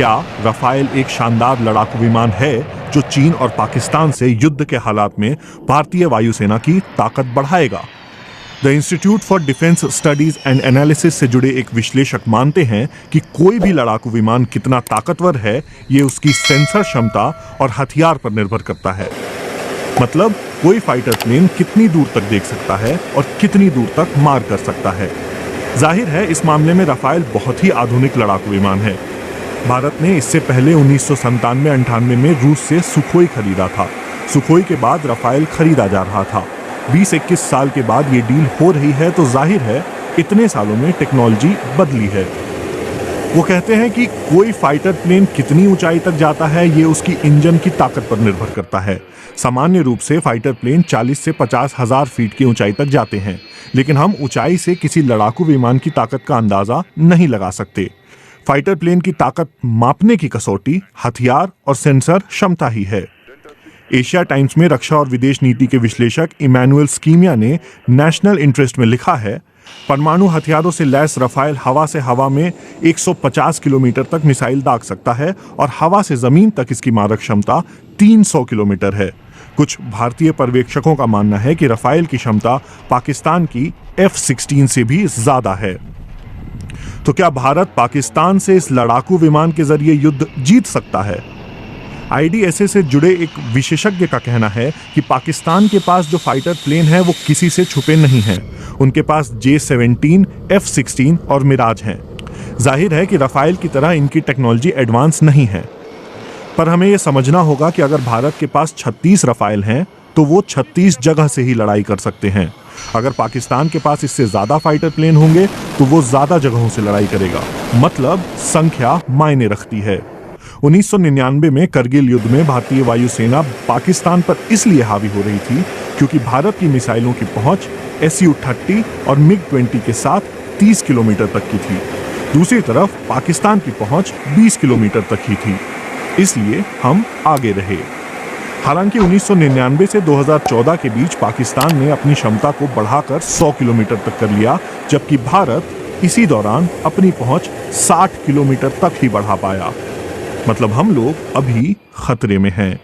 क्या रफाल एक शानदार लड़ाकू विमान है जो चीन और पाकिस्तान से युद्ध के हालात में भारतीय वायुसेना की ताकत बढ़ाएगा? The institute for defence studies and analysis से जुड़े एक विश्लेषक मानते हैं कि कोई भी लड़ाकू विमान कितना ताकतवर है ये उसकी सेंसर क्षमता और हथियार पर निर्भर करता है। मतलब कोई फाइटर प्लेन कितनी दूर तक देख सकता है और कितनी दूर तक मार कर सकता है। जाहिर है इस मामले में रफाल बहुत ही आधुनिक लड़ाकू विमान है। भारत ने इससे पहले 1997-98 में रूस से सुखोई खरीदा था। सुखोई के बाद रफाल खरीदा जा रहा था। 20-21 साल के बाद ये डील हो रही है तो जाहिर है इतने सालों में टेक्नोलॉजी बदली है। वो कहते हैं कि कोई फाइटर प्लेन कितनी ऊंचाई तक जाता है ये उसकी इंजन की ताकत पर निर्भर करता है। सामान्य रूप से फाइटर प्लेन 40 से 50 हजार फीट की ऊंचाई तक जाते हैं, लेकिन हम ऊंचाई से किसी लड़ाकू विमान की ताकत का अंदाजा नहीं लगा सकते। फाइटर प्लेन की ताकत मापने की कसौटी हथियार और सेंसर क्षमता ही है। एशिया टाइम्स में रक्षा और विदेश नीति के विश्लेषक इमैनुअल स्कीमिया ने नेशनल इंटरेस्ट में लिखा है, परमाणु हथियारों से लैस रफाल हवा से हवा में 150 किलोमीटर तक मिसाइल दाग सकता है और हवा से जमीन तक इसकी मारक क्षमता 300 किलोमीटर है। कुछ भारतीय पर्यवेक्षकों का मानना है कि रफाल की क्षमता पाकिस्तान की F-16 से भी ज्यादा है। तो क्या भारत पाकिस्तान से इस लड़ाकू विमान के जरिए युद्ध जीत सकता है? IDSA से जुड़े एक विशेषज्ञ का कहना है कि पाकिस्तान के पास जो फाइटर प्लेन है वो किसी से छुपे नहीं हैं। उनके पास J-17, F-16 और मिराज हैं। जाहिर है कि रफाल की तरह इनकी टेक्नोलॉजी एडवांस नहीं है, पर हमें यह समझना होगा कि अगर भारत के पास 36 रफाल हैं तो वो 36 जगह से ही लड़ाई कर सकते हैं। अगर पाकिस्तान के पास इससे ज्यादा फाइटर प्लेन होंगे तो वो ज्यादा जगहों से लड़ाई करेगा। मतलब संख्या मायने रखती है। 1999 में करगिल युद्ध में भारतीय वायुसेना पाकिस्तान पर इसलिए हावी हो रही थी क्योंकि भारत की मिसाइलों की पहुंच Su-30 और MiG-20 के साथ 30 किलोमीटर तक की थी। दूसरी तरफ पाकिस्तान की पहुंच 20 किलोमीटर तक ही थी, इसलिए हम आगे रहे। हालांकि 1999 से 2014 के बीच पाकिस्तान ने अपनी क्षमता को बढ़ाकर 100 किलोमीटर तक कर लिया, जबकि भारत इसी दौरान अपनी पहुंच 60 किलोमीटर तक ही बढ़ा पाया। मतलब हम लोग अभी खतरे में हैं।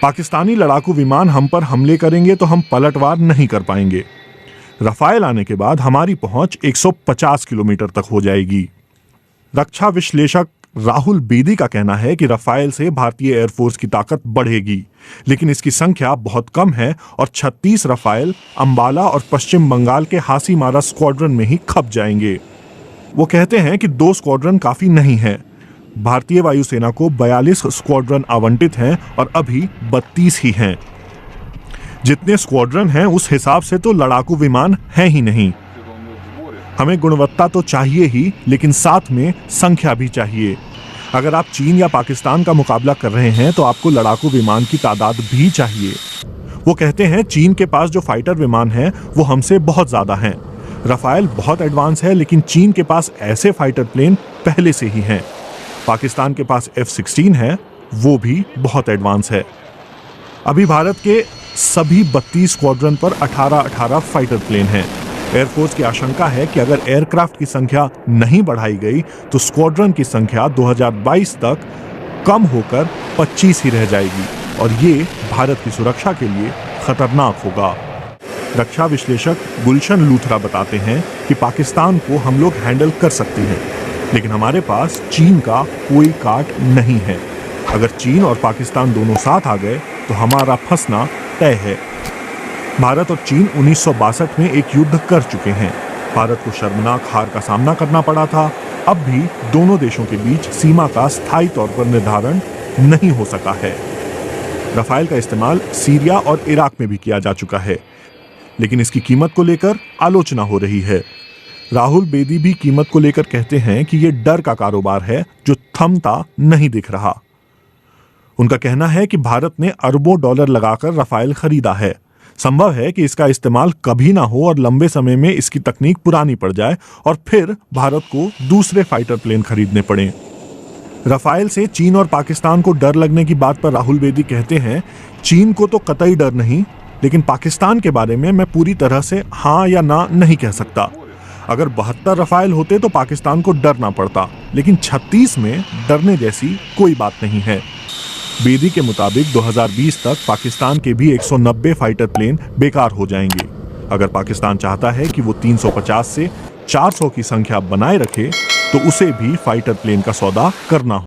पाकिस्तानी लड़ाकू विमान हम पर हमले करेंगे तो हम पलटवार नहीं कर पाएंगे। रफाल आने के बाद हमारी पहुंच 150 किलोमीटर तक हो जाएगी। रक्षा विश्लेषक राहुल बेदी का कहना है कि रफाल से भारतीय एयरफोर्स की ताकत बढ़ेगी, लेकिन इसकी संख्या बहुत कम है और 36 रफाल अंबाला और पश्चिम बंगाल के हासीमारा स्क्वाड्रन में ही खप जाएंगे। वो कहते हैं कि 2 स्क्वाड्रन काफी नहीं है। भारतीय वायुसेना को 42 स्क्वाड्रन आवंटित हैं और अभी 32 ही हैं। जितने स्क्वाड्रन हैं उस हिसाब से तो लड़ाकू विमान है ही नहीं। हमें गुणवत्ता तो चाहिए ही, लेकिन साथ में संख्या भी चाहिए। अगर आप चीन या पाकिस्तान का मुकाबला कर रहे हैं तो आपको लड़ाकू विमान की तादाद भी चाहिए। वो कहते हैं चीन के पास जो फाइटर विमान हैं वो हमसे बहुत ज्यादा हैं। रफाल बहुत एडवांस है, लेकिन चीन के पास ऐसे फाइटर प्लेन पहले से ही हैं। पाकिस्तान के पास F-16 है, वो भी बहुत एडवांस है। अभी भारत के सभी 32 स्क्वाड्रन पर 18-18 फाइटर प्लेन हैं। एयरफोर्स की आशंका है कि अगर एयरक्राफ्ट की संख्या नहीं बढ़ाई गई तो स्क्वाड्रन की संख्या 2022 तक कम होकर 25 ही रह जाएगी और ये भारत की सुरक्षा के लिए खतरनाक होगा। रक्षा विश्लेषक गुलशन लूथरा बताते हैं कि पाकिस्तान को हम लोग हैंडल कर सकते हैं, लेकिन हमारे पास चीन का कोई काट नहीं है। अगर चीन और पाकिस्तान दोनों साथ आ गए तो हमारा फंसना तय है। भारत और चीन 1962 में एक युद्ध कर चुके हैं। भारत को शर्मनाक हार का सामना करना पड़ा था। अब भी दोनों देशों के बीच सीमा का स्थायी तौर पर निर्धारण नहीं हो सका है। रफाल का इस्तेमाल सीरिया और इराक में भी किया जा चुका है, लेकिन इसकी कीमत को लेकर आलोचना हो रही है। राहुल बेदी भी कीमत को लेकर कहते हैं कि यह डर का कारोबार है जो थमता नहीं दिख रहा। उनका कहना है कि भारत ने अरबों डॉलर लगाकर रफाल खरीदा है। संभव है कि इसका इस्तेमाल कभी ना हो और लंबे समय में इसकी तकनीक पुरानी पड़ जाए और फिर भारत को दूसरे फाइटर प्लेन खरीदने पड़े। रफाल से चीन और पाकिस्तान को डर लगने की बात पर राहुल बेदी कहते हैं, चीन को तो कतई डर नहीं, लेकिन पाकिस्तान के बारे में मैं पूरी तरह से हाँ या ना नहीं कह सकता। अगर 72 रफाल होते तो पाकिस्तान को डरना पड़ता, लेकिन 36 में डरने जैसी कोई बात नहीं है। बेदी के मुताबिक 2020 तक पाकिस्तान के भी 190 फाइटर प्लेन बेकार हो जाएंगे। अगर पाकिस्तान चाहता है कि वो 350 से 400 की संख्या बनाए रखे तो उसे भी फाइटर प्लेन का सौदा करना